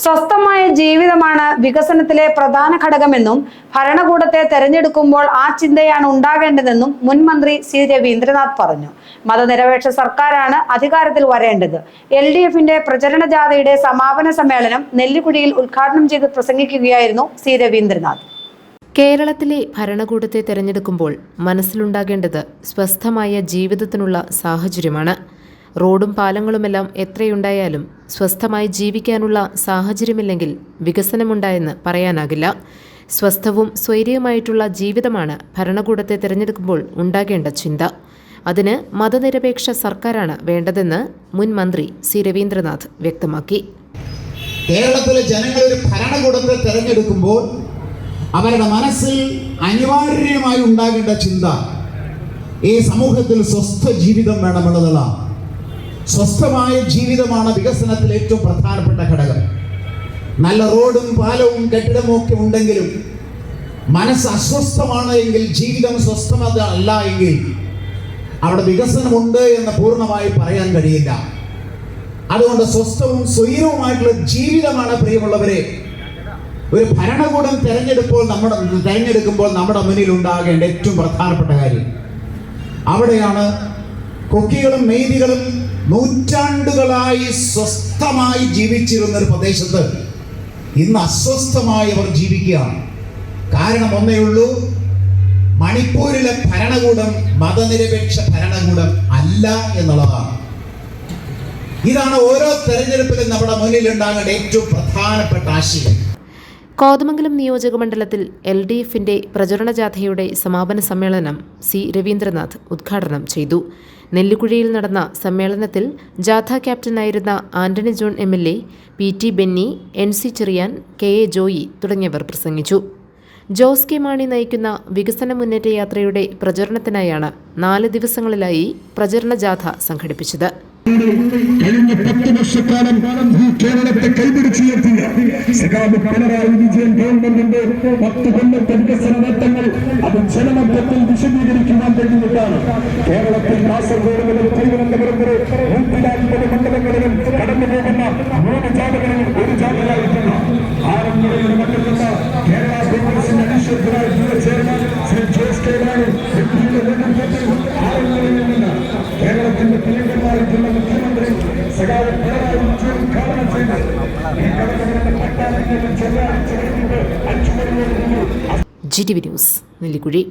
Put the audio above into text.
സ്വസ്ഥമായ ജീവിതമാണ് വികസനത്തിലെ പ്രധാന ഘടകമെന്നും ഭരണകൂടത്തെ തെരഞ്ഞെടുക്കുമ്പോൾ ആ ചിന്തയാണ് ഉണ്ടാകേണ്ടതെന്നും മുൻ മന്ത്രി സി രവീന്ദ്രനാഥ് പറഞ്ഞു. മതനിരപേക്ഷ സർക്കാരാണ് അധികാരത്തിൽ വരേണ്ടത്. LDFന്റെ പ്രചരണ ജാഥയുടെ സമാപന സമ്മേളനം നെല്ലിക്കുഴിയിൽ ഉദ്ഘാടനം ചെയ്ത് പ്രസംഗിക്കുകയായിരുന്നു സി രവീന്ദ്രനാഥ്. കേരളത്തിലെ ഭരണകൂടത്തെ തെരഞ്ഞെടുക്കുമ്പോൾ മനസ്സിലുണ്ടാകേണ്ടത് സ്വസ്ഥമായ ജീവിതത്തിനുള്ള സാഹചര്യമാണ്. റോഡും പാലങ്ങളുമെല്ലാം എത്രയുണ്ടായാലും സ്വസ്ഥമായി ജീവിക്കാനുള്ള സാഹചര്യമില്ലെങ്കിൽ വികസനമുണ്ടായെന്ന് പറയാനാകില്ല. സ്വസ്ഥവും സ്വൈര്യവുമായിട്ടുള്ള ജീവിതമാണ് ഭരണകൂടത്തെ തിരഞ്ഞെടുക്കുമ്പോൾ ഉണ്ടാകേണ്ട ചിന്ത. അതിന് മതനിരപേക്ഷ സർക്കാരാണ് വേണ്ടതെന്ന് മുൻ മന്ത്രി സി രവീന്ദ്രനാഥ് വ്യക്തമാക്കി. കേരളത്തിലെ ജനങ്ങൾ ഒരു ഭരണകൂടത്തെ തെരഞ്ഞെടുക്കുമ്പോൾ അവരുടെ മനസ്സിൽ അനിവാര്യമായി ഉണ്ടാകേണ്ട ചിന്ത ഈ സമൂഹത്തിൽ സ്വസ്ഥ ജീവിതം വേണമെന്നുള്ളതാണ്. സ്വസ്ഥമായ ജീവിതമാണ് വികസനത്തിൽ ഏറ്റവും പ്രധാനപ്പെട്ട ഘടകം. നല്ല റോഡും പാലവും കെട്ടിടവും ഒക്കെ ഉണ്ടെങ്കിലും മനസ്സ് അസ്വസ്ഥമാണ് എങ്കിൽ, ജീവിതം സ്വസ്ഥമത അല്ല എങ്കിൽ അവിടെ വികസനമുണ്ട് എന്ന് പൂർണ്ണമായി പറയാൻ കഴിയില്ല. അതുകൊണ്ട് സ്വസ്ഥവും സ്വൈരവുമായിട്ടുള്ള ജീവിതമാണ് പ്രിയമുള്ളവരെ ഒരു ഭരണകൂടം തെരഞ്ഞെടുക്കുമ്പോൾ നമ്മുടെ മുന്നിൽ ഉണ്ടാകേണ്ട ഏറ്റവും പ്രധാനപ്പെട്ട കാര്യം. അവിടെയാണ് കൊക്കികളും മെയ്തികളും നൂറ്റാണ്ടുകളായി സ്വസ്ഥമായി ജീവിച്ചിരുന്ന ഒരു പ്രദേശത്ത് ഇന്ന് അസ്വസ്ഥമായി അവർ ജീവിക്കുകയാണ്. കാരണം ഒന്നേ ഉള്ളൂ, മണിപ്പൂരിലെ ഭരണകൂടം മതനിരപേക്ഷ ഭരണകൂടം അല്ല എന്നുള്ളതാണ്. ഇതാണ് ഓരോ തെരഞ്ഞെടുപ്പിലും നമ്മുടെ മുന്നിൽ ഉണ്ടാകേണ്ട ഏറ്റവും പ്രധാനപ്പെട്ട ആശയം. കോതമംഗലം നിയോജക മണ്ഡലത്തിൽ LDFന്റെ പ്രചരണ ജാഥയുടെ സമാപന സമ്മേളനം സി രവീന്ദ്രനാഥ് ഉദ്ഘാടനം ചെയ്തു. നെല്ലിക്കുഴിയിൽ നടന്ന സമ്മേളനത്തിൽ ജാഥ ക്യാപ്റ്റനായിരുന്ന Antony John MLA, PT Benny, NC Cherian, KA Joy തുടങ്ങിയവർ പ്രസംഗിച്ചു. ജോസ് കെ മാണി നയിക്കുന്ന വികസന മുന്നേറ്റ യാത്രയുടെ പ്രചരണത്തിനായാണ് 4 ദിവസങ്ങളിലായി പ്രചരണ ജാഥ സംഘടിപ്പിച്ചത്. കഴിഞ്ഞ 10 വർഷക്കാലം ഈ കേരളത്തെ കൈപിടിച്ചുയർത്തിയ സഖാവ് പിണറായി വിജയൻ ഗവൺമെന്റിന്റെ 10 കൊല്ലത്തെ വികസന നേട്ടങ്ങൾ അത് ജനമധ്യത്തിൽ വിശദീകരിക്കുവാൻ കഴിഞ്ഞിട്ടാണ് കേരളത്തിൽ കാസർഗോഡ് മുതൽ തിരുവനന്തപുരം വരെ 150 മണ്ഡലങ്ങളിലും കടന്നു പോകുന്ന 3 ജാഥകളിൽ ഒരു ജാഥയായിട്ടുള്ള ആറന്മുളയിൽ നടക്കുന്ന കേരള കോൺഗ്രസിന്റെ അധ്യക്ഷനായ ചെയർമാൻ ശ്രീ ജോസ് കെ മാണി ആറന്മുളയിൽ നിന്ന് കേരളത്തിന്റെ പ്രിയങ്കരമായിട്ടുള്ള മുഖ്യമന്ത്രി സഖാവ് പിണറായി വിജയൻ ഉദ്ഘാടനം ചെയ്ത് ഈ കടന്നുവരുന്ന പട്ടാളങ്ങളിൽ ചെല്ലാൻ GTV ന്യൂസ് നെല്ലിക്കുഴി.